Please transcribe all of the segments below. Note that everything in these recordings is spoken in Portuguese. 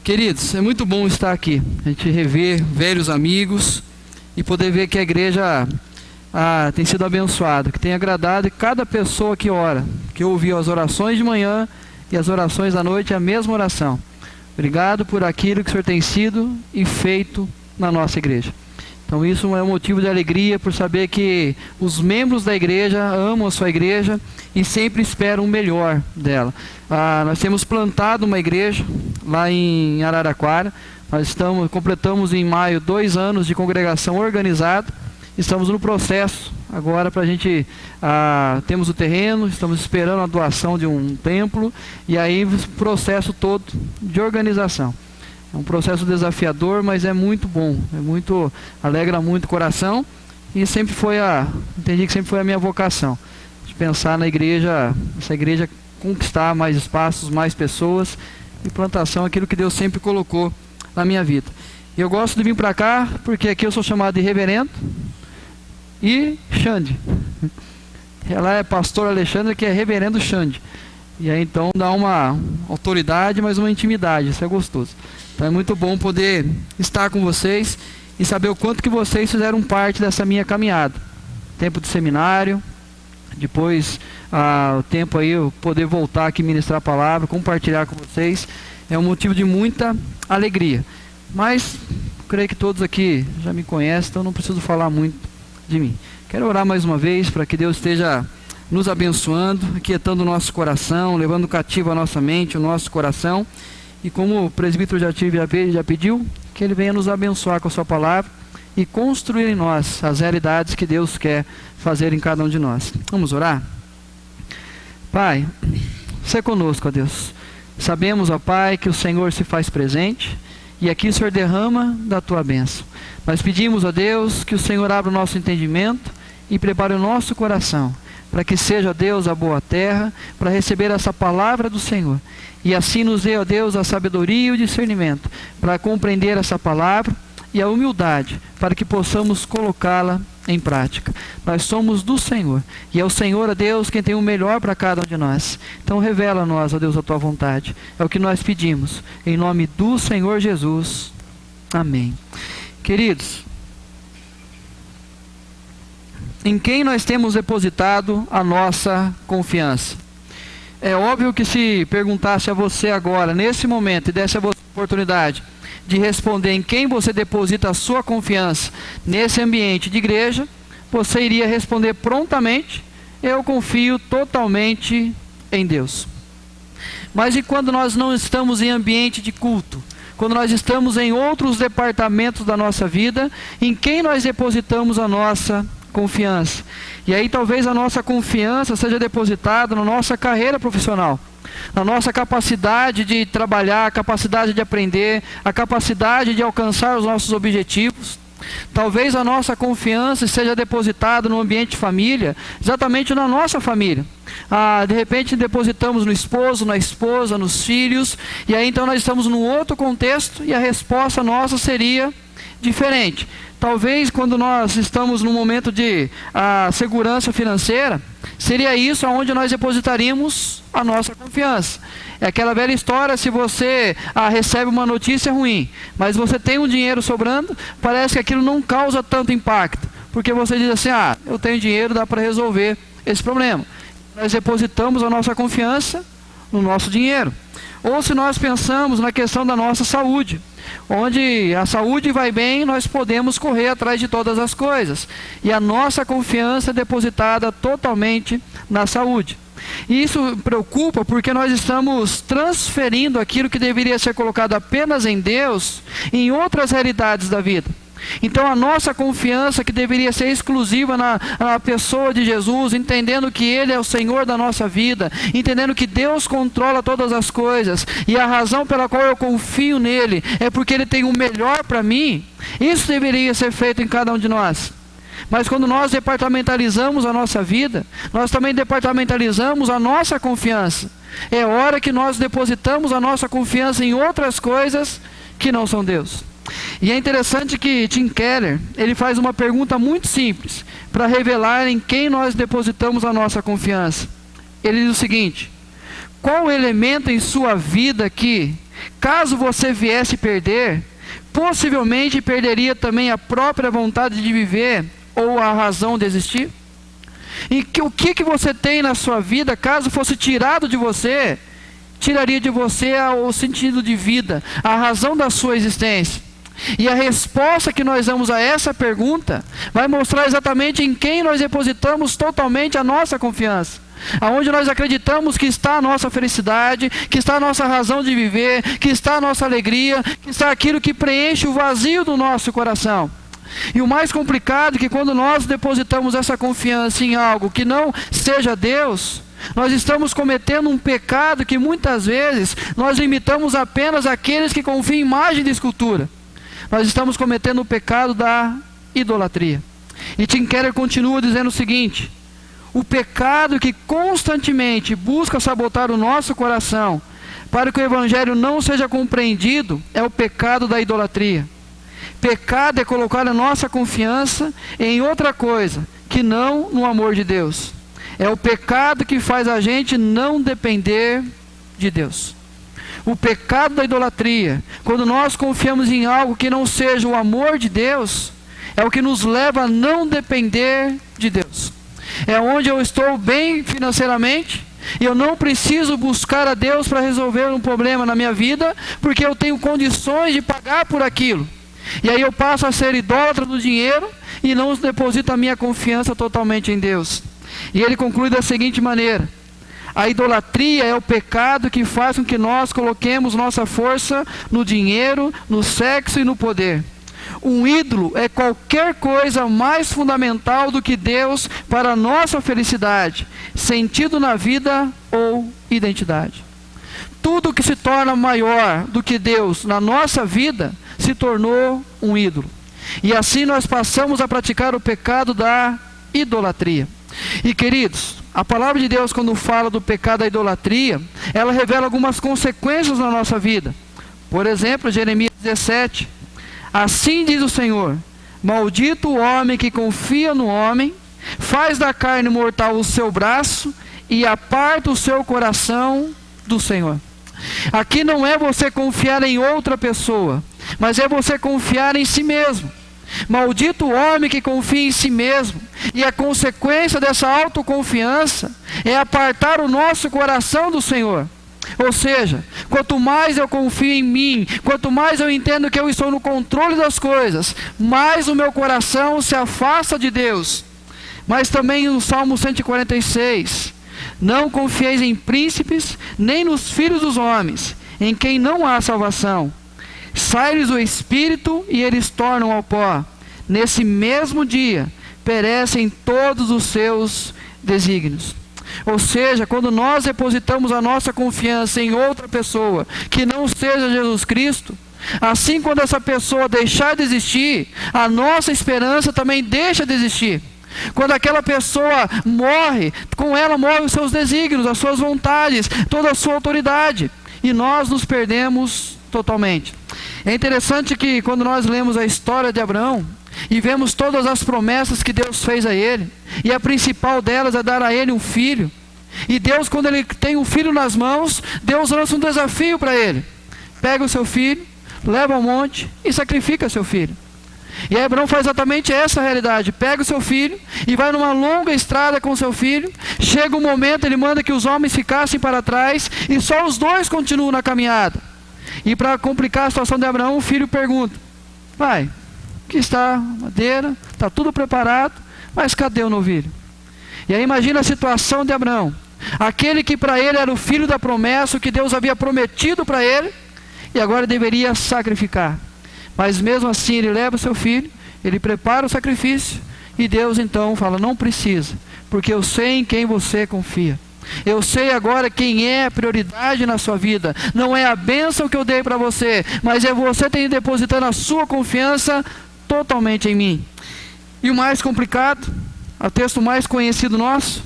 Queridos, é muito bom estar aqui, a gente rever velhos amigos e poder ver que a igreja tem sido abençoada, que tem agradado, e cada pessoa que ora, que ouviu as orações de manhã e as orações da noite, é a mesma oração. Obrigado por aquilo que o Senhor tem sido e feito na nossa igreja. Então isso é um motivo de alegria, por saber que os membros da igreja amam a sua igreja e sempre esperam o melhor dela. Nós temos plantado uma igreja lá em Araraquara. Nós completamos em maio 2 anos de congregação organizada. Estamos no processo agora para a gente, temos o terreno, estamos esperando a doação de um templo, e aí o processo todo de organização. É um processo desafiador, mas é muito bom, alegra muito o coração, e entendi que sempre foi a minha vocação, de pensar na igreja, essa igreja conquistar mais espaços, mais pessoas, e plantação, aquilo que Deus sempre colocou na minha vida. E eu gosto de vir para cá, porque aqui eu sou chamado de reverendo, e Xande. Ela é pastor Alexandre, que é reverendo Xande. E aí então dá uma autoridade, mas uma intimidade, isso é gostoso. Então é muito bom poder estar com vocês e saber o quanto que vocês fizeram parte dessa minha caminhada. Tempo de seminário, depois o tempo aí eu poder voltar aqui ministrar a palavra, compartilhar com vocês, é um motivo de muita alegria. Mas creio que todos aqui já me conhecem, então não preciso falar muito de mim. Quero orar mais uma vez para que Deus esteja nos abençoando, aquietando o nosso coração, levando cativo a nossa mente, o nosso coração. E como o presbítero já pediu, que ele venha nos abençoar com a sua palavra e construir em nós as realidades que Deus quer fazer em cada um de nós. Vamos orar? Pai, seja conosco, ó Deus. Sabemos, ó Pai, que o Senhor se faz presente e aqui o Senhor derrama da tua bênção. Nós pedimos, ó Deus, que o Senhor abra o nosso entendimento e prepare o nosso coração, para que seja, Deus, a boa terra, para receber essa palavra do Senhor. E assim nos dê, ó Deus, a sabedoria e o discernimento, para compreender essa palavra, e a humildade, para que possamos colocá-la em prática. Nós somos do Senhor, e é o Senhor, ó Deus, quem tem o melhor para cada um de nós. Então revela a nós, ó Deus, a tua vontade. É o que nós pedimos, em nome do Senhor Jesus. Amém. Queridos, em quem nós temos depositado a nossa confiança? É óbvio que se perguntasse a você agora, nesse momento, e desse a você a oportunidade de responder em quem você deposita a sua confiança nesse ambiente de igreja, você iria responder prontamente: eu confio totalmente em Deus. Mas e quando nós não estamos em ambiente de culto? Quando nós estamos em outros departamentos da nossa vida, em quem nós depositamos a nossa confiança? E aí talvez a nossa confiança seja depositada na nossa carreira profissional, na nossa capacidade de trabalhar, a capacidade de aprender, a capacidade de alcançar os nossos objetivos. Talvez a nossa confiança seja depositada no ambiente de família, exatamente na nossa família. De repente depositamos no esposo, na esposa, nos filhos, e aí então nós estamos num outro contexto e a resposta nossa seria diferente. Talvez quando nós estamos num momento de segurança financeira, seria isso onde nós depositaríamos a nossa confiança. É aquela velha história: se você recebe uma notícia ruim, mas você tem um dinheiro sobrando, parece que aquilo não causa tanto impacto, porque você diz assim: eu tenho dinheiro, dá para resolver esse problema. Nós depositamos a nossa confiança no nosso dinheiro. Ou se nós pensamos na questão da nossa saúde, onde a saúde vai bem, nós podemos correr atrás de todas as coisas, e a nossa confiança é depositada totalmente na saúde. E isso preocupa porque nós estamos transferindo aquilo que deveria ser colocado apenas em Deus em outras realidades da vida. Então a nossa confiança, que deveria ser exclusiva na pessoa de Jesus, entendendo que Ele é o Senhor da nossa vida, entendendo que Deus controla todas as coisas, e a razão pela qual eu confio nele é porque Ele tem o melhor para mim, isso deveria ser feito em cada um de nós. Mas quando nós departamentalizamos a nossa vida, nós também departamentalizamos a nossa confiança. É hora que nós depositamos a nossa confiança em outras coisas que não são Deus. E é interessante que Tim Keller, ele faz uma pergunta muito simples, para revelar em quem nós depositamos a nossa confiança. Ele diz o seguinte: qual elemento em sua vida que, Caso você viesse perder, possivelmente perderia também a própria vontade de viver ou a razão de existir. E o que você tem na sua vida, caso fosse tirado de você, tiraria de você o sentido de vida, a razão da sua existência. E a resposta que nós damos a essa pergunta vai mostrar exatamente em quem nós depositamos totalmente a nossa confiança. Aonde nós acreditamos que está a nossa felicidade, que está a nossa razão de viver, que está a nossa alegria, que está aquilo que preenche o vazio do nosso coração. E o mais complicado é que quando nós depositamos essa confiança em algo que não seja Deus, nós estamos cometendo um pecado que muitas vezes nós limitamos apenas àqueles que confiam em imagem de escultura. Nós estamos cometendo o pecado da idolatria. E Tim Keller continua dizendo o seguinte: o pecado que constantemente busca sabotar o nosso coração para que o Evangelho não seja compreendido é o pecado da idolatria. Pecado é colocar a nossa confiança em outra coisa que não no amor de Deus. É o pecado que faz a gente não depender de Deus. O pecado da idolatria, quando nós confiamos em algo que não seja o amor de Deus, é o que nos leva a não depender de Deus. É onde eu estou bem financeiramente e eu não preciso buscar a Deus para resolver um problema na minha vida, porque eu tenho condições de pagar por aquilo. E aí eu passo a ser idólatra do dinheiro e não deposito a minha confiança totalmente em Deus. E ele conclui da seguinte maneira: a idolatria é o pecado que faz com que nós coloquemos nossa força no dinheiro, no sexo e no poder. Um ídolo é qualquer coisa mais fundamental do que Deus para a nossa felicidade, sentido na vida ou identidade. Tudo que se torna maior do que Deus na nossa vida se tornou um ídolo. E assim nós passamos a praticar o pecado da idolatria. E queridos, a palavra de Deus, quando fala do pecado da idolatria, ela revela algumas consequências na nossa vida. Por exemplo, Jeremias 17: assim diz o Senhor: maldito o homem que confia no homem, faz da carne mortal o seu braço e aparta o seu coração do Senhor. Aqui não é você confiar em outra pessoa, mas é você confiar em si mesmo. Maldito o homem que confia em si mesmo. E a consequência dessa autoconfiança é apartar o nosso coração do Senhor. Ou seja, quanto mais eu confio em mim, quanto mais eu entendo que eu estou no controle das coisas, mais o meu coração se afasta de Deus. Mas também no Salmo 146, não confieis em príncipes, nem nos filhos dos homens, em quem não há salvação. Sai-lhes o espírito e eles tornam ao pó. Nesse mesmo dia perecem todos os seus desígnios. Ou seja, quando nós depositamos a nossa confiança em outra pessoa que não seja Jesus Cristo, assim quando essa pessoa deixar de existir, a nossa esperança também deixa de existir. Quando aquela pessoa morre, com ela morrem os seus desígnios, as suas vontades, toda a sua autoridade, e nós nos perdemos totalmente. É interessante que quando nós lemos a história de Abraão e vemos todas as promessas que Deus fez a ele, e a principal delas é dar a ele um filho, e Deus, quando ele tem um filho nas mãos, Deus lança um desafio para ele: pega o seu filho, leva ao monte e sacrifica seu filho. E Abraão faz exatamente essa realidade: pega o seu filho e vai numa longa estrada com o seu filho. Chega um momento, ele manda que os homens ficassem para trás e só os dois continuam na caminhada. E para complicar a situação de Abraão, o filho pergunta: pai, aqui está a madeira, está tudo preparado, mas cadê o novilho? E aí imagina a situação de Abraão, aquele que para ele era o filho da promessa, o que Deus havia prometido para ele, e agora deveria sacrificar. Mas mesmo assim ele leva o seu filho, ele prepara o sacrifício, e Deus então fala: não precisa, porque eu sei em quem você confia. Eu sei agora quem é a prioridade na sua vida. Não é a bênção que eu dei para você, mas é você ter depositado a sua confiança totalmente em mim. E o mais complicado, o texto mais conhecido nosso: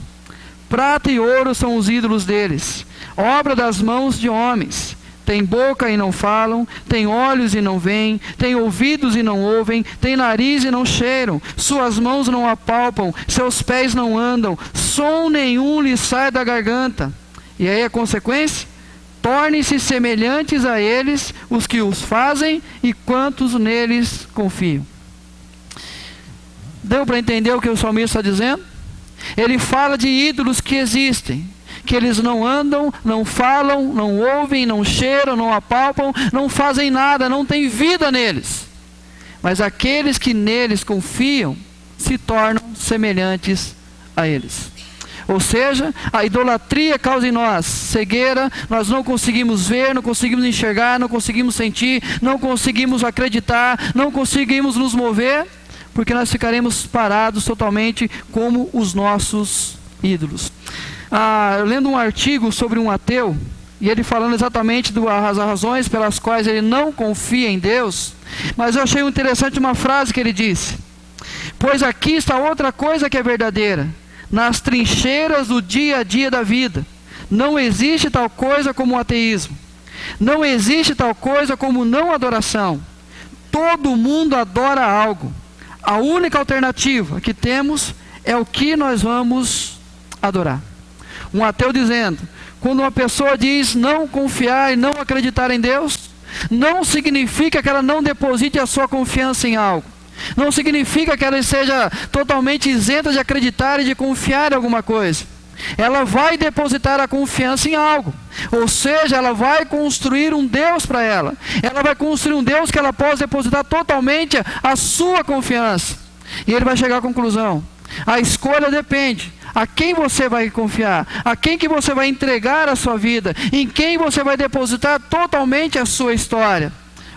prata e ouro são os ídolos deles, obra das mãos de homens. Tem boca e não falam, tem olhos e não veem, tem ouvidos e não ouvem, tem nariz e não cheiram, suas mãos não apalpam, seus pés não andam, som nenhum lhe sai da garganta. E aí a consequência? tornem-se semelhantes a eles os que os fazem e quantos neles confiam. Deu para entender o que o salmista está dizendo? Ele fala de ídolos que existem, que eles não andam, não falam, não ouvem, não cheiram, não apalpam, não fazem nada, não tem vida neles. Mas aqueles que neles confiam se tornam semelhantes a eles. Ou seja, a idolatria causa em nós cegueira, nós não conseguimos ver, não conseguimos enxergar, não conseguimos sentir, não conseguimos acreditar, não conseguimos nos mover, porque nós ficaremos parados totalmente como os nossos ídolos. Eu lendo um artigo sobre um ateu, e ele falando exatamente das razões pelas quais ele não confia em Deus, mas eu achei interessante uma frase que ele disse: pois aqui está outra coisa que é verdadeira, nas trincheiras do dia a dia da vida, não existe tal coisa como o ateísmo, não existe tal coisa como não adoração, todo mundo adora algo, a única alternativa que temos é o que nós vamos adorar. Um ateu dizendo, quando uma pessoa diz não confiar e não acreditar em Deus, não significa que ela não deposite a sua confiança em algo. Não significa que ela seja totalmente isenta de acreditar e de confiar em alguma coisa. Ela vai depositar a confiança em algo. Ou seja, ela vai construir um Deus para ela. Ela vai construir um Deus que ela possa depositar totalmente a sua confiança. E ele vai chegar à conclusão. A escolha depende. A quem você vai confiar? A quem que você vai entregar a sua vida? Em quem você vai depositar totalmente a sua história?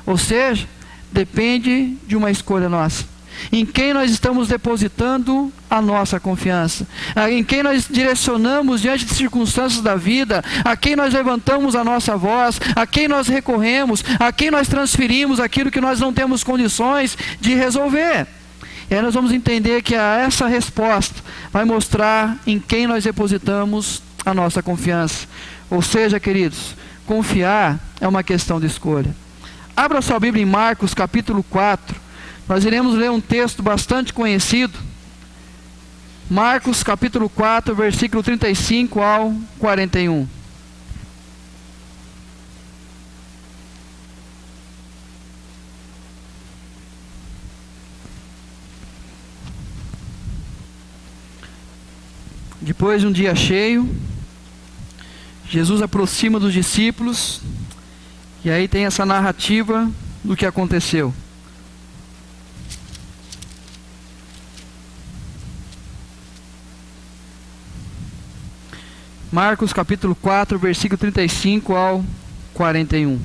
Ou seja, depende de uma escolha nossa. Em quem nós estamos depositando a nossa confiança? Em quem nós direcionamos diante de circunstâncias da vida? A quem nós levantamos a nossa voz? A quem nós recorremos? A quem nós transferimos aquilo que nós não temos condições de resolver? E aí nós vamos entender que essa resposta vai mostrar em quem nós depositamos a nossa confiança. Ou seja, queridos, confiar é uma questão de escolha. Abra sua Bíblia em Marcos capítulo 4. Nós iremos ler um texto bastante conhecido. Marcos capítulo 4, versículo 35 ao 41. Depois de um dia cheio, Jesus aproxima dos discípulos, e aí tem essa narrativa do que aconteceu. Marcos capítulo 4, versículo 35 ao 41.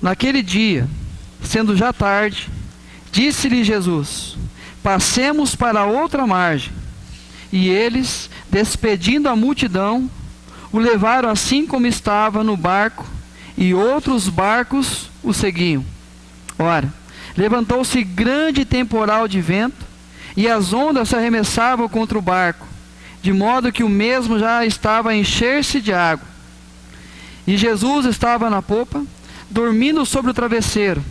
Naquele dia, sendo já tarde, disse-lhe Jesus: passemos para a outra margem. E eles, despedindo a multidão, o levaram assim como estava no barco, e outros barcos o seguiam. Ora, levantou-se grande temporal de vento, e as ondas se arremessavam contra o barco, de modo que o mesmo já estava a encher-se de água. E Jesus estava na popa, dormindo sobre o travesseiro.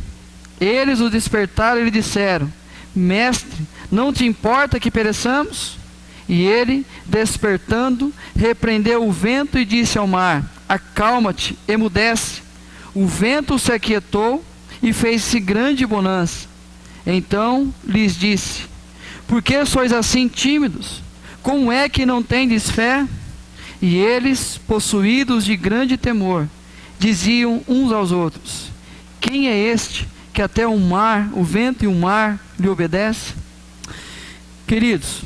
Eles o despertaram e lhe disseram: Mestre, não te importa que pereçamos? E ele, despertando, repreendeu o vento e disse ao mar: acalma-te, emudece. O vento se aquietou e fez-se grande bonança. Então lhes disse: por que sois assim tímidos? Como é que não tendes fé? E eles, possuídos de grande temor, diziam uns aos outros: quem é este que até o mar, o vento e o mar lhe obedecem? Queridos,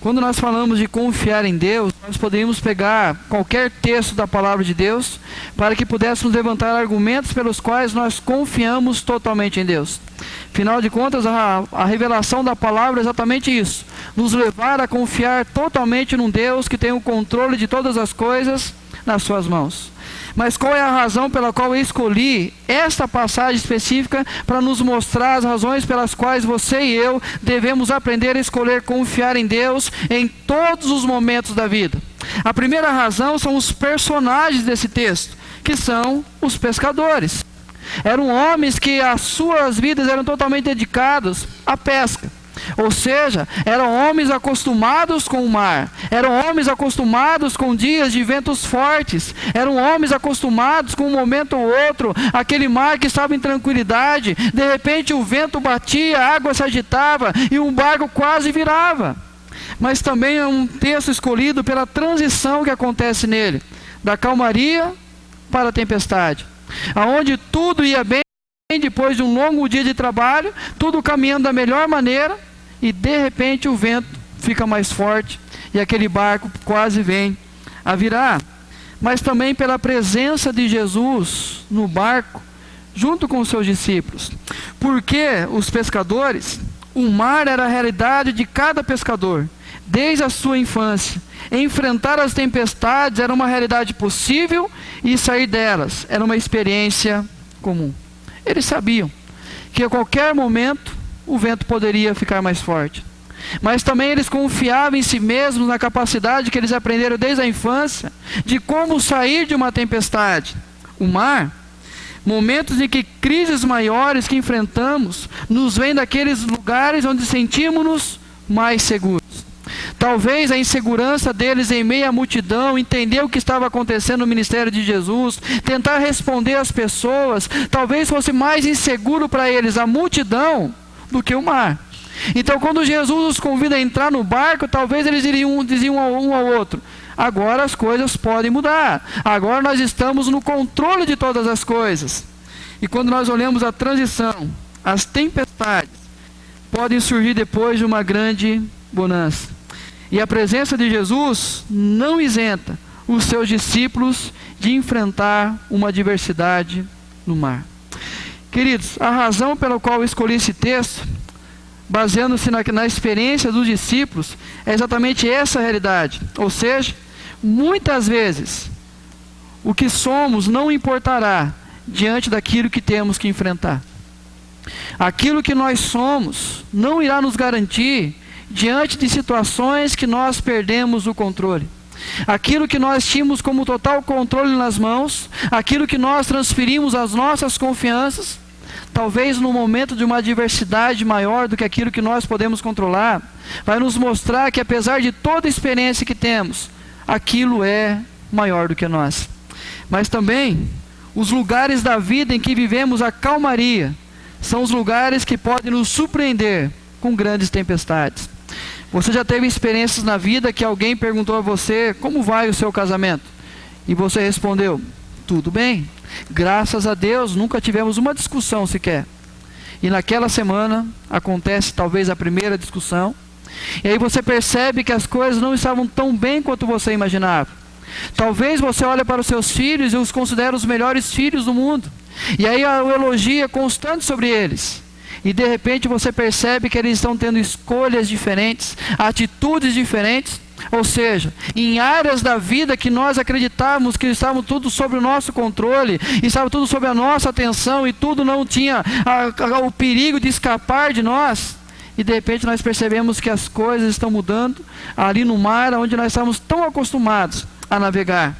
quando nós falamos de confiar em Deus, nós poderíamos pegar qualquer texto da palavra de Deus para que pudéssemos levantar argumentos pelos quais nós confiamos totalmente em Deus. Afinal de contas, a revelação da palavra é exatamente isso: nos levar a confiar totalmente num Deus que tem o controle de todas as coisas nas suas mãos. Mas qual é a razão pela qual eu escolhi esta passagem específica para nos mostrar as razões pelas quais você e eu devemos aprender a escolher confiar em Deus em todos os momentos da vida? A primeira razão são os personagens desse texto, que são os pescadores. Eram homens que as suas vidas eram totalmente dedicados à pesca. Ou seja, eram homens acostumados com o mar, eram homens acostumados com dias de ventos fortes, eram homens acostumados com um momento ou outro, aquele mar que estava em tranquilidade, de repente o vento batia, a água se agitava e um barco quase virava. Mas também é um texto escolhido pela transição que acontece nele, da calmaria para a tempestade, aonde tudo ia bem depois de um longo dia de trabalho, tudo caminhando da melhor maneira, e de repente o vento fica mais forte e aquele barco quase vem a virar. Mas também pela presença de Jesus no barco, junto com os seus discípulos. Porque os pescadores, o mar era a realidade de cada pescador, desde a sua infância. Enfrentar as tempestades era uma realidade possível e sair delas era uma experiência comum. Eles sabiam que a qualquer momento o vento poderia ficar mais forte. Mas também eles confiavam em si mesmos, na capacidade que eles aprenderam desde a infância, de como sair de uma tempestade. O mar, momentos em que crises maiores que enfrentamos, nos vêm daqueles lugares onde sentimos-nos mais seguros. Talvez a insegurança deles em meio à multidão, entender o que estava acontecendo no ministério de Jesus, tentar responder às pessoas, talvez fosse mais inseguro para eles a multidão do que o mar. Então quando Jesus os convida a entrar no barco, talvez eles diziam um ao outro: agora as coisas podem mudar, agora nós estamos no controle de todas as coisas. E quando nós olhamos a transição, as tempestades podem surgir depois de uma grande bonança. E a presença de Jesus não isenta os seus discípulos de enfrentar uma adversidade no mar. Queridos, a razão pela qual eu escolhi esse texto, baseando-se na experiência dos discípulos, é exatamente essa realidade. Ou seja, muitas vezes, o que somos não importará diante daquilo que temos que enfrentar. Aquilo que nós somos não irá nos garantir diante de situações que nós perdemos o controle. Aquilo que nós tínhamos como total controle nas mãos, aquilo que nós transferimos as nossas confianças, talvez no momento de uma adversidade maior do que aquilo que nós podemos controlar, vai nos mostrar que apesar de toda a experiência que temos, aquilo é maior do que nós. Mas também, os lugares da vida em que vivemos a calmaria, são os lugares que podem nos surpreender com grandes tempestades. Você já teve experiências na vida que alguém perguntou a você: como vai o seu casamento? E você respondeu: tudo bem, graças a Deus, nunca tivemos uma discussão sequer. E naquela semana acontece talvez a primeira discussão, e aí você percebe que as coisas não estavam tão bem quanto você imaginava. Talvez você olhe para os seus filhos e os considere os melhores filhos do mundo, e aí o elogio é constante sobre eles. E de repente você percebe que eles estão tendo escolhas diferentes, atitudes diferentes. Ou seja, em áreas da vida que nós acreditávamos que estavam tudo sob o nosso controle, estava tudo sob a nossa atenção e tudo não tinha o perigo de escapar de nós. E de repente nós percebemos que as coisas estão mudando ali no mar, onde nós estávamos tão acostumados a navegar.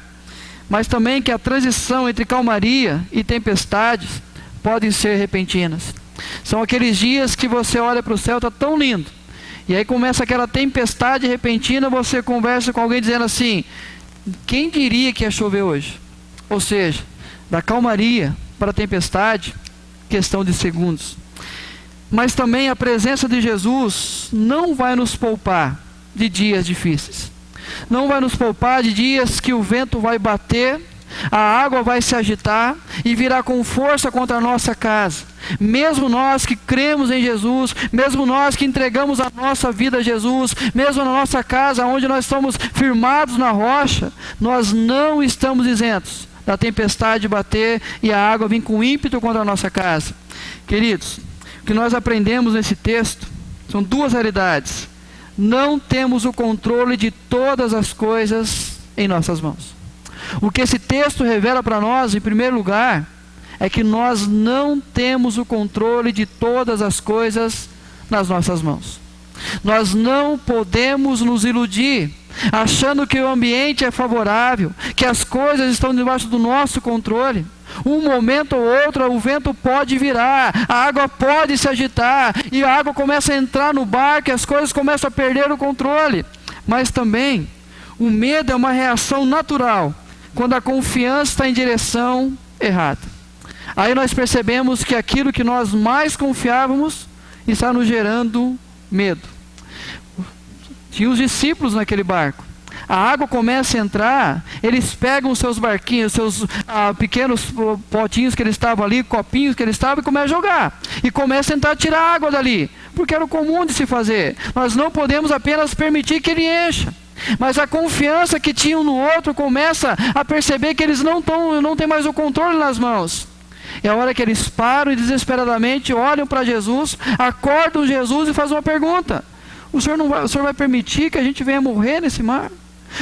Mas também que a transição entre calmaria e tempestades podem ser repentinas. São aqueles dias que você olha para o céu, está tão lindo, e aí começa aquela tempestade repentina, você conversa com alguém dizendo assim: quem diria que ia chover hoje? Ou seja, da calmaria para a tempestade, questão de segundos. Mas também a presença de Jesus não vai nos poupar de dias difíceis. Não vai nos poupar de dias que o vento vai bater, a água vai se agitar e virá com força contra a nossa casa. Mesmo nós que cremos em Jesus, mesmo nós que entregamos a nossa vida a Jesus, mesmo na nossa casa onde nós estamos firmados na rocha, nós não estamos isentos da tempestade bater e a água vir com ímpeto contra a nossa casa. Queridos, o que nós aprendemos nesse texto são duas realidades. Não temos o controle de todas as coisas em nossas mãos. O que esse texto revela para nós, em primeiro lugar, é que nós não temos o controle de todas as coisas nas nossas mãos. Nós não podemos nos iludir, achando que o ambiente é favorável, que as coisas estão debaixo do nosso controle. Um momento ou outro o vento pode virar, a água pode se agitar, e a água começa a entrar no barco e as coisas começam a perder o controle. Mas também, o medo é uma reação natural, quando a confiança está em direção errada. Aí nós percebemos que aquilo que nós mais confiávamos está nos gerando medo. Tinha os discípulos naquele barco. A água começa a entrar, eles pegam os seus barquinhos, seus pequenos potinhos que eles estavam ali, copinhos que eles estavam, e começam a jogar. E começam a tentar tirar a água dali, porque era o comum de se fazer. Nós não podemos apenas permitir que ele encha. Mas a confiança que tinham no outro começa a perceber que eles não têm mais o controle nas mãos. É a hora que eles param e desesperadamente olham para Jesus, acordam Jesus e fazem uma pergunta: o senhor vai permitir que a gente venha morrer nesse mar?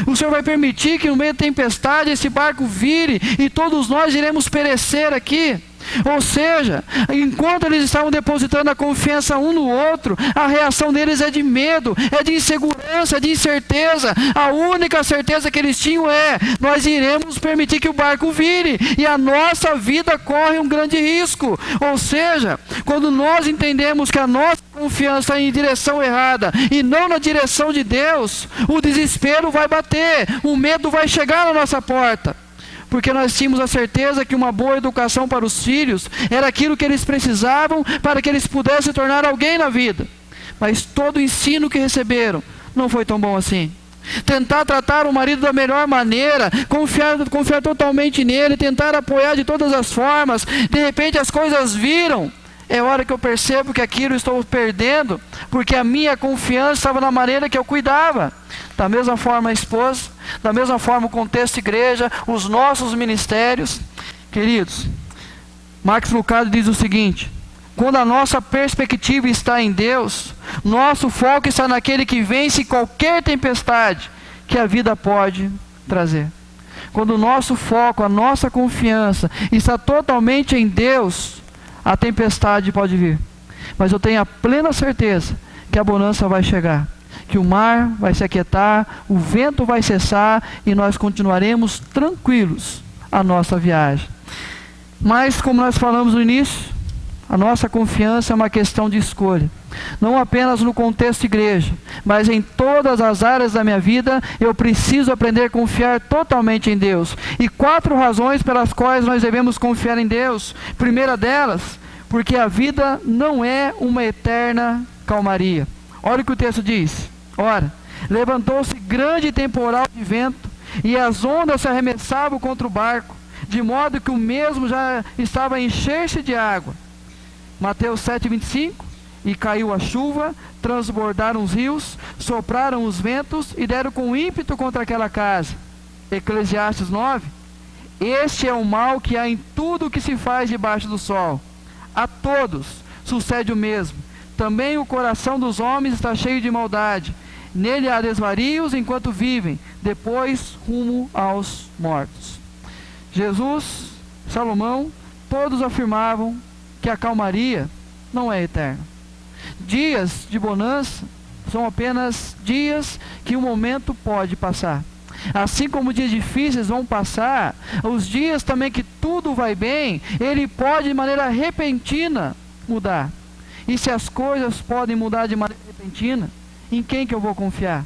O Senhor vai permitir que no meio da tempestade esse barco vire e todos nós iremos perecer aqui? Ou seja, enquanto eles estavam depositando a confiança um no outro, a reação deles é de medo, é de insegurança, é de incerteza. A única certeza que eles tinham é: nós iremos permitir que o barco vire e a nossa vida corre um grande risco. Ou seja, quando nós entendemos que a nossa confiança é em direção errada e não na direção de Deus, o desespero vai bater, o medo vai chegar na nossa porta. Porque nós tínhamos a certeza que uma boa educação para os filhos era aquilo que eles precisavam para que eles pudessem se tornar alguém na vida. Mas todo o ensino que receberam não foi tão bom assim. Tentar tratar o marido da melhor maneira, confiar totalmente nele, tentar apoiar de todas as formas, de repente as coisas viram. É hora que eu percebo que aquilo eu estou perdendo, porque a minha confiança estava na maneira que eu cuidava. Da mesma forma a esposa, da mesma forma o contexto igreja, os nossos ministérios. Queridos, Max Lucado diz o seguinte: quando a nossa perspectiva está em Deus, nosso foco está naquele que vence qualquer tempestade que a vida pode trazer. Quando o nosso foco, a nossa confiança está totalmente em Deus, a tempestade pode vir, mas eu tenho a plena certeza que a bonança vai chegar, que o mar vai se aquietar, o vento vai cessar e nós continuaremos tranquilos a nossa viagem. Mas, como nós falamos no início, a nossa confiança é uma questão de escolha. Não apenas no contexto igreja, mas em todas as áreas da minha vida, eu preciso aprender a confiar totalmente em Deus. E 4 razões pelas quais nós devemos confiar em Deus. Primeira delas, porque a vida não é uma eterna calmaria. Olha o que o texto diz. Ora, levantou-se grande temporal de vento, e as ondas se arremessavam contra o barco, de modo que o mesmo já estava a encher-se de água. Mateus 7:25. E caiu a chuva, transbordaram os rios, sopraram os ventos e deram com ímpeto contra aquela casa. Eclesiastes 9. Este é o mal que há em tudo o que se faz debaixo do sol. A todos sucede o mesmo. Também o coração dos homens está cheio de maldade. Nele há desvarios enquanto vivem, depois rumo aos mortos. Jesus, Salomão, todos afirmavam que a calmaria não é eterna. Dias de bonança são apenas dias que o momento pode passar. Assim como dias difíceis vão passar, os dias também que tudo vai bem, ele pode de maneira repentina mudar. E se as coisas podem mudar de maneira repentina, em quem que eu vou confiar?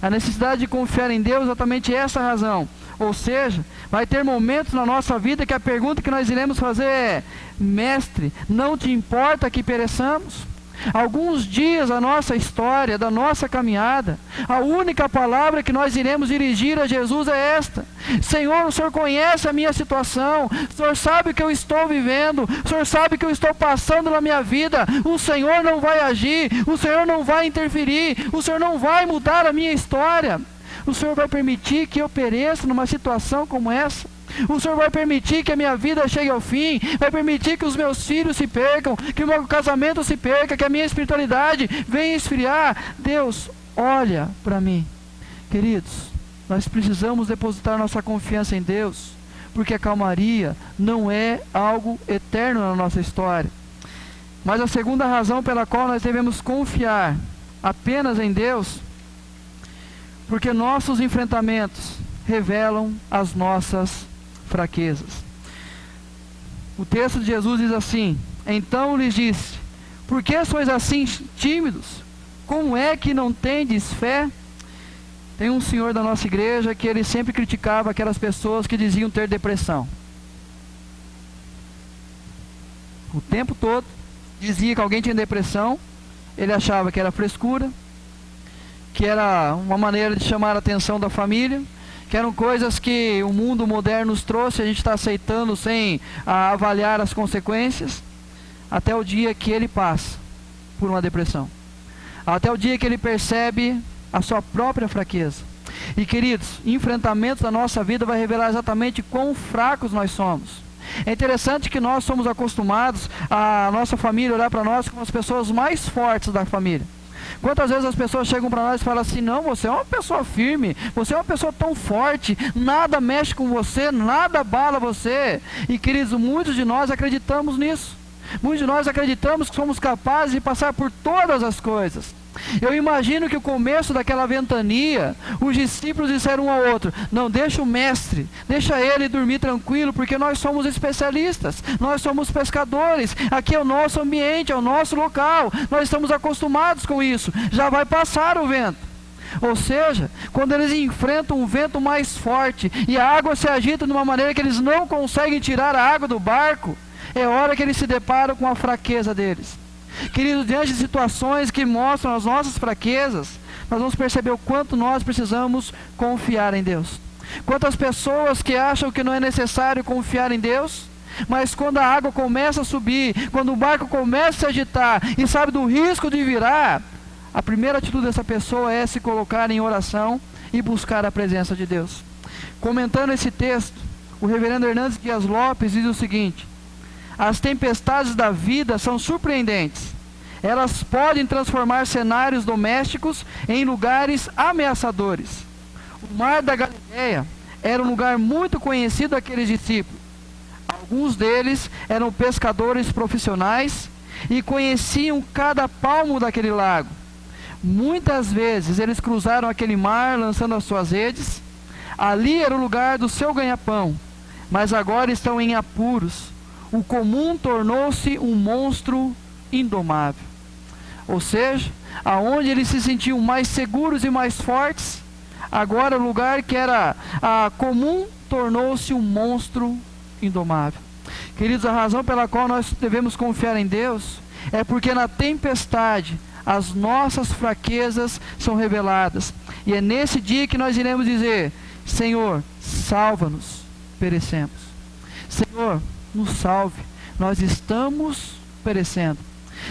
A necessidade de confiar em Deus é exatamente essa a razão. Ou seja, vai ter momentos na nossa vida que a pergunta que nós iremos fazer é: Mestre, não te importa que pereçamos? Alguns dias da nossa história, da nossa caminhada, a única palavra que nós iremos dirigir a Jesus é esta: Senhor, o Senhor conhece a minha situação, o Senhor sabe o que eu estou vivendo, o Senhor sabe o que eu estou passando na minha vida, o Senhor não vai agir, o Senhor não vai interferir, o Senhor não vai mudar a minha história. O Senhor vai permitir que eu pereça numa situação como essa? O Senhor vai permitir que a minha vida chegue ao fim? Vai permitir que os meus filhos se percam, que o meu casamento se perca, que a minha espiritualidade venha esfriar? Deus, olha para mim. Queridos, nós precisamos depositar nossa confiança em Deus, porque a calmaria não é algo eterno na nossa história. Mas a segunda razão pela qual nós devemos confiar apenas em Deus, porque nossos enfrentamentos revelam as nossas fraquezas. O texto de Jesus diz assim: então lhes disse: por que sois assim tímidos? Como é que não tendes fé? Tem um senhor da nossa igreja que ele sempre criticava aquelas pessoas que diziam ter depressão. O tempo todo dizia que alguém tinha depressão. Ele achava que era frescura, que era uma maneira de chamar a atenção da família, que eram coisas que o mundo moderno nos trouxe, a gente está aceitando sem avaliar as consequências, até o dia que ele passa por uma depressão, até o dia que ele percebe a sua própria fraqueza. E queridos, enfrentamentos da nossa vida vai revelar exatamente quão fracos nós somos. É interessante que nós somos acostumados, a nossa família olhar para nós como as pessoas mais fortes da família. Quantas vezes as pessoas chegam para nós e falam assim: não, você é uma pessoa firme, você é uma pessoa tão forte, nada mexe com você, nada abala você. E queridos, muitos de nós acreditamos nisso. Muitos de nós acreditamos que somos capazes de passar por todas as coisas. Eu imagino que o começo daquela ventania, os discípulos disseram um ao outro: não, deixa o mestre, deixa ele dormir tranquilo, porque nós somos especialistas, nós somos pescadores, aqui é o nosso ambiente, é o nosso local, nós estamos acostumados com isso, já vai passar o vento. Ou seja, quando eles enfrentam um vento mais forte e a água se agita de uma maneira que eles não conseguem tirar a água do barco, é hora que eles se deparam com a fraqueza deles. Queridos, diante de situações que mostram as nossas fraquezas, nós vamos perceber o quanto nós precisamos confiar em Deus. Quantas pessoas que acham que não é necessário confiar em Deus, mas quando a água começa a subir, quando o barco começa a se agitar e sabe do risco de virar, a primeira atitude dessa pessoa é se colocar em oração e buscar a presença de Deus. Comentando esse texto, o reverendo Hernandes Dias Lopes diz o seguinte: as tempestades da vida são surpreendentes. Elas podem transformar cenários domésticos em lugares ameaçadores. O mar da Galileia era um lugar muito conhecido daqueles discípulos. Alguns deles eram pescadores profissionais e conheciam cada palmo daquele lago. Muitas vezes eles cruzaram aquele mar lançando as suas redes. Ali era o lugar do seu ganha-pão, mas agora estão em apuros. O comum tornou-se um monstro indomável. Ou seja, aonde eles se sentiam mais seguros e mais fortes, agora o lugar que era comum tornou-se um monstro indomável. Queridos, a razão pela qual nós devemos confiar em Deus é porque na tempestade as nossas fraquezas são reveladas. E é nesse dia que nós iremos dizer: Senhor, salva-nos, perecemos. Senhor, nos salve, nós estamos perecendo.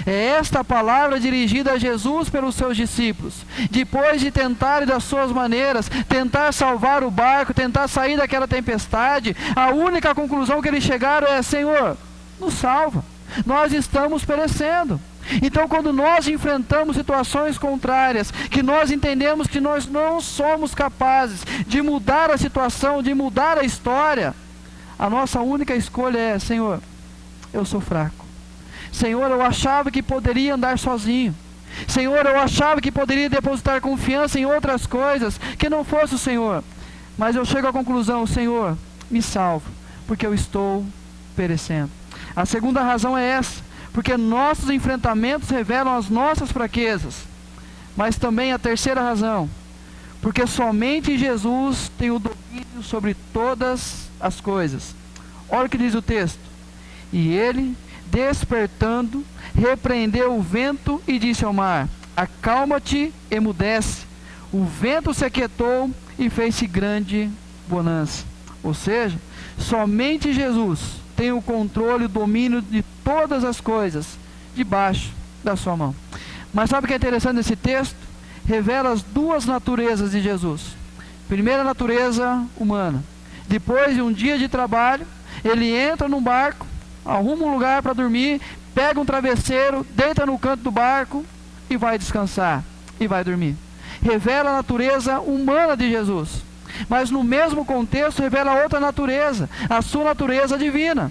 É esta a palavra dirigida a Jesus pelos seus discípulos. Depois de tentarem das suas maneiras, tentar salvar o barco, tentar sair daquela tempestade, a única conclusão que eles chegaram é: Senhor, nos salva, nós estamos perecendo. Então, quando nós enfrentamos situações contrárias, que nós entendemos que nós não somos capazes de mudar a situação, de mudar a história, a nossa única escolha é: Senhor, eu sou fraco. Senhor, eu achava que poderia andar sozinho. Senhor, eu achava que poderia depositar confiança em outras coisas, que não fosse o Senhor. Mas eu chego à conclusão: Senhor, me salva, porque eu estou perecendo. A segunda razão é essa: porque nossos enfrentamentos revelam as nossas fraquezas. Mas também a terceira razão: porque somente Jesus tem o domínio sobre todas as coisas. Olha o que diz o texto: e ele, despertando, repreendeu o vento e disse ao mar: acalma-te, emudece. O vento se aquietou e fez-se grande bonança. Ou seja, somente Jesus tem o controle e o domínio de todas as coisas debaixo da sua mão. Mas sabe o que é interessante nesse texto? Revela as duas naturezas de Jesus. Primeira, a natureza humana. Depois de um dia de trabalho, ele entra num barco, arruma um lugar para dormir, pega um travesseiro, deita no canto do barco e vai descansar, e vai dormir. Revela a natureza humana de Jesus. Mas no mesmo contexto revela outra natureza, a sua natureza divina.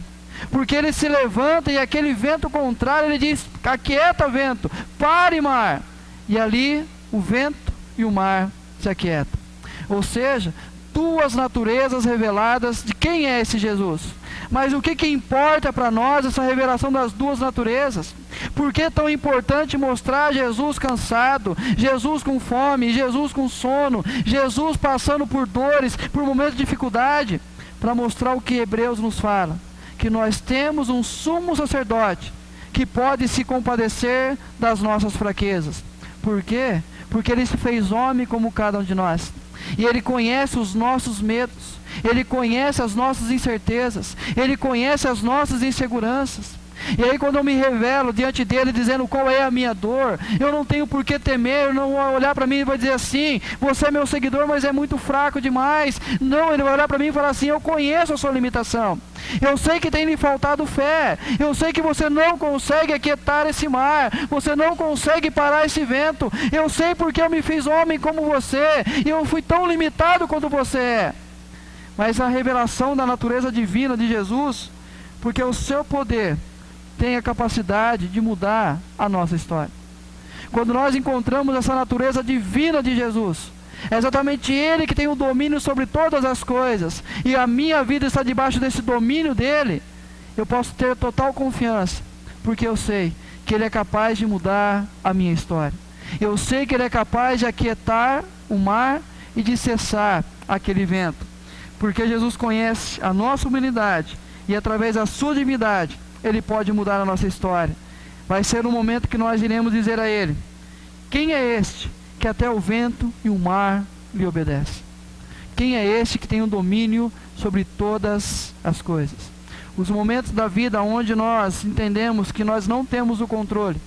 Porque ele se levanta e aquele vento contrário, ele diz: aquieta, vento, pare, mar. E ali o vento e o mar se aquietam. Ou seja, duas naturezas reveladas de quem é esse Jesus. Mas o que importa para nós essa revelação das duas naturezas? Por que é tão importante mostrar Jesus cansado, Jesus com fome, Jesus com sono, Jesus passando por dores, por momentos de dificuldade? Para mostrar o que Hebreus nos fala, que nós temos um sumo sacerdote que pode se compadecer das nossas fraquezas. Por quê? Porque ele se fez homem como cada um de nós. E ele conhece os nossos medos, ele conhece as nossas incertezas, ele conhece as nossas inseguranças. E aí quando eu me revelo diante dele dizendo qual é a minha dor, eu não tenho por que temer, não vou olhar para mim e vai dizer assim, você é meu seguidor, mas é muito fraco demais. Não, ele vai olhar para mim e falar assim, eu conheço a sua limitação, eu sei que tem lhe faltado fé, eu sei que você não consegue aquietar esse mar, você não consegue parar esse vento, eu sei porque eu me fiz homem como você, e eu fui tão limitado quanto você é. Mas a revelação da natureza divina de Jesus, porque o seu poder tem a capacidade de mudar a nossa história. Quando nós encontramos essa natureza divina de Jesus, é exatamente Ele que tem o domínio sobre todas as coisas, e a minha vida está debaixo desse domínio dEle, eu posso ter total confiança, porque eu sei que Ele é capaz de mudar a minha história. Eu sei que Ele é capaz de aquietar o mar e de cessar aquele vento, porque Jesus conhece a nossa humanidade, e através da sua divindade, Ele pode mudar a nossa história. Vai ser um momento que nós iremos dizer a Ele, quem é este que até o vento e o mar lhe obedecem? Quem é este que tem o domínio sobre todas as coisas? Os momentos da vida onde nós entendemos que nós não temos o controle,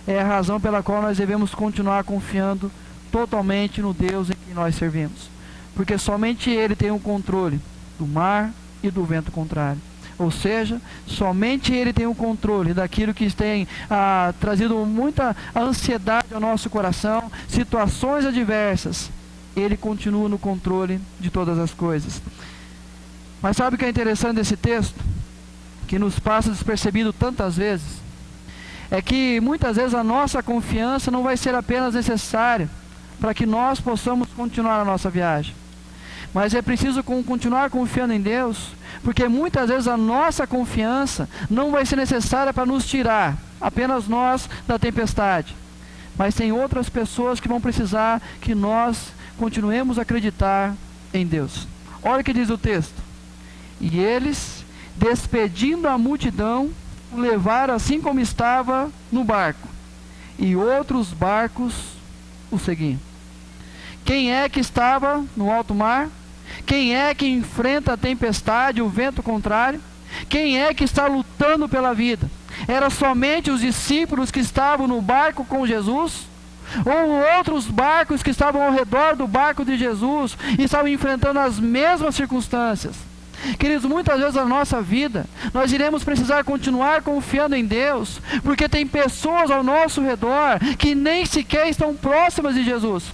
é a razão pela qual nós devemos continuar confiando totalmente no Deus em quem nós servimos. Porque somente Ele tem o controle do mar e do vento contrário. Ou seja, somente Ele tem o controle daquilo que tem trazido muita ansiedade ao nosso coração, situações adversas. Ele continua no controle de todas as coisas. Mas sabe o que é interessante desse texto? Que nos passa despercebido tantas vezes? É que muitas vezes a nossa confiança não vai ser apenas necessária para que nós possamos continuar a nossa viagem. Mas é preciso continuar confiando em Deus, porque muitas vezes a nossa confiança não vai ser necessária para nos tirar, apenas nós, da tempestade. Mas tem outras pessoas que vão precisar que nós continuemos a acreditar em Deus. Olha o que diz o texto. E eles, despedindo a multidão, o levaram assim como estava no barco, e outros barcos o seguiam. Quem é que estava no alto mar? Quem é que enfrenta a tempestade, o vento contrário? Quem é que está lutando pela vida? Era somente os discípulos que estavam no barco com Jesus? Ou outros barcos que estavam ao redor do barco de Jesus e estavam enfrentando as mesmas circunstâncias? Queridos, muitas vezes na nossa vida, nós iremos precisar continuar confiando em Deus, porque tem pessoas ao nosso redor que nem sequer estão próximas de Jesus,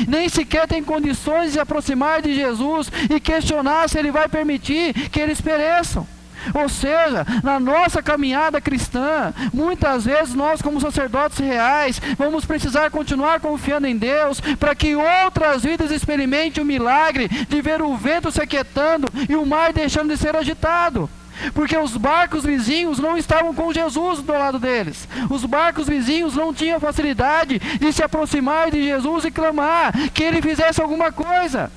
nem sequer têm condições de se aproximar de Jesus e questionar se Ele vai permitir que eles pereçam. Ou seja, na nossa caminhada cristã, muitas vezes nós como sacerdotes reais, vamos precisar continuar confiando em Deus, para que outras vidas experimentem o milagre de ver o vento se aquietando e o mar deixando de ser agitado. Porque os barcos vizinhos não estavam com Jesus do lado deles. Os barcos vizinhos não tinham facilidade de se aproximar de Jesus e clamar que Ele fizesse alguma coisa.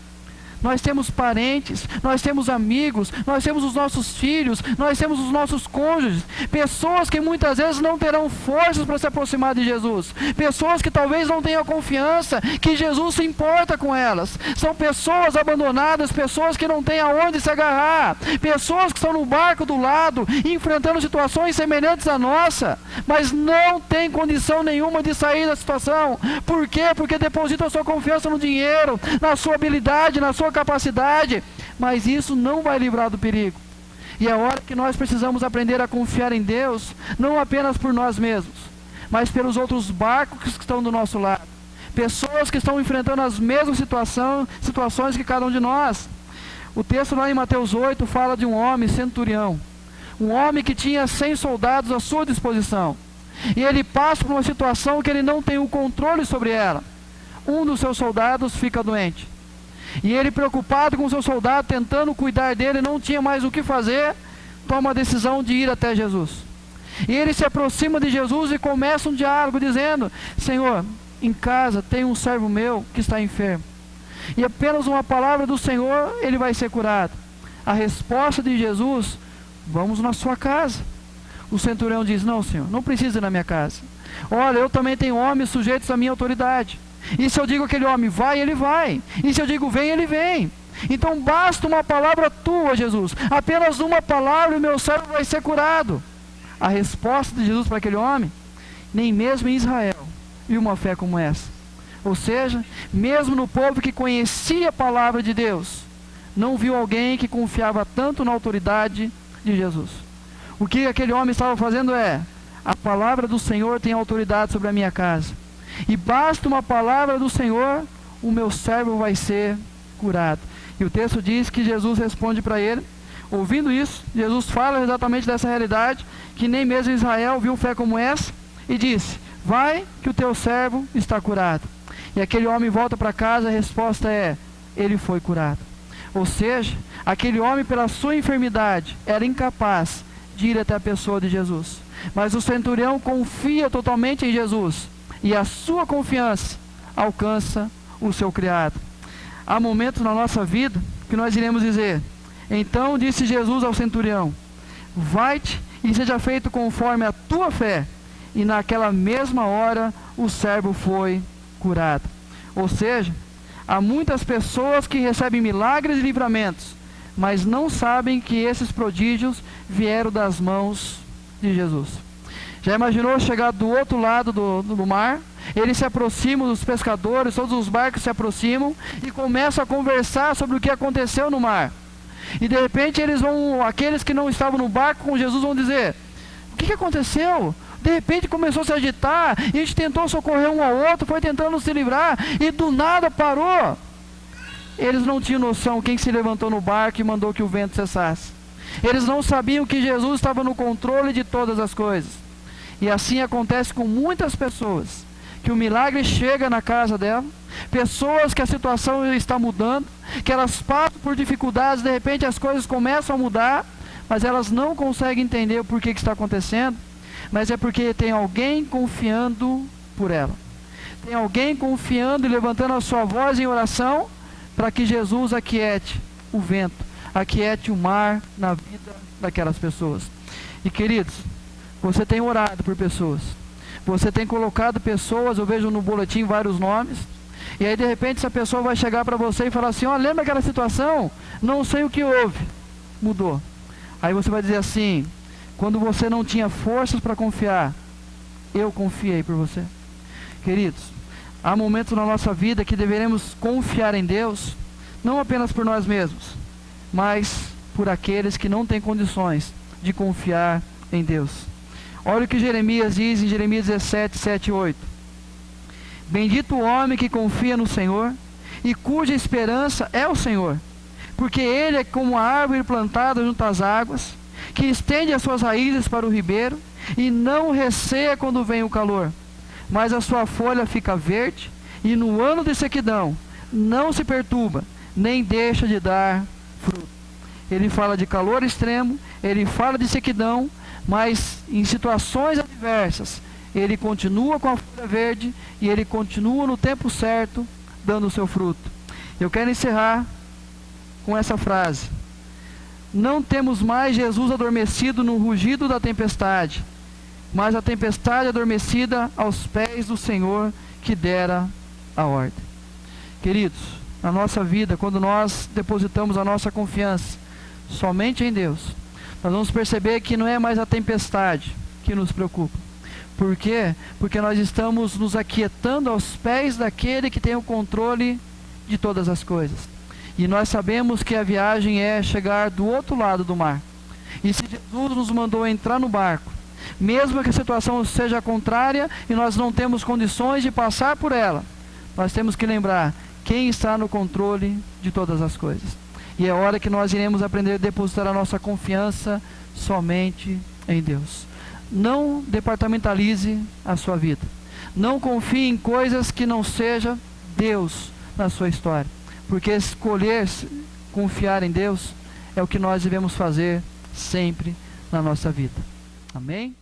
Nós temos parentes, nós temos amigos, nós temos os nossos filhos, nós temos os nossos cônjuges, pessoas que muitas vezes não terão forças para se aproximar de Jesus, pessoas que talvez não tenham confiança que Jesus se importa com elas, são pessoas abandonadas, pessoas que não têm aonde se agarrar, pessoas que estão no barco do lado, enfrentando situações semelhantes à nossa, mas não tem condição nenhuma de sair da situação. Por quê? Porque depositam a sua confiança no dinheiro, na sua habilidade, na sua capacidade, mas isso não vai livrar do perigo. E é hora que nós precisamos aprender a confiar em Deus, não apenas por nós mesmos, mas pelos outros barcos que estão do nosso lado, pessoas que estão enfrentando as mesmas situações que cada um de nós. O texto lá em Mateus 8 fala de um homem centurião, um homem que tinha 100 soldados à sua disposição, e ele passa por uma situação que ele não tem o controle sobre ela. Um dos seus soldados fica doente, e ele, preocupado com o seu soldado, tentando cuidar dele, não tinha mais o que fazer, toma a decisão de ir até Jesus. E ele se aproxima de Jesus e começa um diálogo dizendo: Senhor, em casa tem um servo meu que está enfermo. E apenas uma palavra do Senhor, ele vai ser curado. A resposta de Jesus: vamos na sua casa. O centurião diz: não, Senhor, não precisa ir na minha casa. Olha, eu também tenho homens sujeitos à minha autoridade. E se eu digo aquele homem vai, ele vai. E se eu digo vem, ele vem. Então basta uma palavra tua, Jesus. Apenas uma palavra e meu servo vai ser curado. A resposta de Jesus para aquele homem: nem mesmo em Israel viu uma fé como essa. Ou seja, mesmo no povo que conhecia a palavra de Deus, não viu alguém que confiava tanto na autoridade de Jesus. O que aquele homem estava fazendo é: a palavra do Senhor tem autoridade sobre a minha casa. E basta uma palavra do Senhor, o meu servo vai ser curado. E o texto diz que Jesus responde para ele. Ouvindo isso, Jesus fala exatamente dessa realidade, que nem mesmo Israel viu fé como essa, e disse: vai que o teu servo está curado. E aquele homem volta para casa, a resposta é: ele foi curado. Ou seja, aquele homem, pela sua enfermidade, era incapaz de ir até a pessoa de Jesus. Mas o centurião confia totalmente em Jesus, e a sua confiança alcança o seu criado. Há momentos na nossa vida que nós iremos dizer: então disse Jesus ao centurião: vai-te e seja feito conforme a tua fé. E naquela mesma hora o servo foi curado. Ou seja, há muitas pessoas que recebem milagres e livramentos, mas não sabem que esses prodígios vieram das mãos de Jesus. Já imaginou chegar do outro lado do mar? Eles se aproximam dos pescadores, todos os barcos se aproximam e começam a conversar sobre o que aconteceu no mar. E de repente aqueles que não estavam no barco com Jesus vão dizer: o que aconteceu? De repente começou a se agitar, e a gente tentou socorrer um ao outro, foi tentando se livrar, e do nada parou. Eles não tinham noção quem se levantou no barco e mandou que o vento cessasse. Eles não sabiam que Jesus estava no controle de todas as coisas. E assim acontece com muitas pessoas, que o milagre chega na casa dela, pessoas que a situação está mudando, que elas passam por dificuldades, de repente as coisas começam a mudar, mas elas não conseguem entender o porquê que está acontecendo, mas é porque tem alguém confiando por ela. Tem alguém confiando e levantando a sua voz em oração, para que Jesus aquiete o vento, aquiete o mar na vida daquelas pessoas. E queridos, você tem orado por pessoas, você tem colocado pessoas, eu vejo no boletim vários nomes, e aí de repente essa pessoa vai chegar para você e falar assim: ó, lembra aquela situação? Não sei o que houve, mudou. Aí você vai dizer assim: quando você não tinha forças para confiar, eu confiei por você. Queridos, há momentos na nossa vida que deveremos confiar em Deus, não apenas por nós mesmos, mas por aqueles que não têm condições de confiar em Deus. Olha o que Jeremias diz em Jeremias 17, 7 e 8. Bendito o homem que confia no Senhor e cuja esperança é o Senhor, porque ele é como a árvore plantada junto às águas, que estende as suas raízes para o ribeiro e não receia quando vem o calor, mas a sua folha fica verde, e no ano de sequidão não se perturba, nem deixa de dar fruto. Ele fala de calor extremo, ele fala de sequidão, mas em situações adversas, ele continua com a folha verde, e ele continua no tempo certo, dando o seu fruto. Eu quero encerrar com essa frase: não temos mais Jesus adormecido no rugido da tempestade, mas a tempestade adormecida aos pés do Senhor que dera a ordem. Queridos, na nossa vida, quando nós depositamos a nossa confiança somente em Deus, nós vamos perceber que não é mais a tempestade que nos preocupa. Por quê? Porque nós estamos nos aquietando aos pés daquele que tem o controle de todas as coisas. E nós sabemos que a viagem é chegar do outro lado do mar. E se Jesus nos mandou entrar no barco, mesmo que a situação seja contrária e nós não temos condições de passar por ela, nós temos que lembrar quem está no controle de todas as coisas. E é hora que nós iremos aprender a depositar a nossa confiança somente em Deus. Não departamentalize a sua vida. Não confie em coisas que não seja Deus na sua história. Porque escolher confiar em Deus é o que nós devemos fazer sempre na nossa vida. Amém?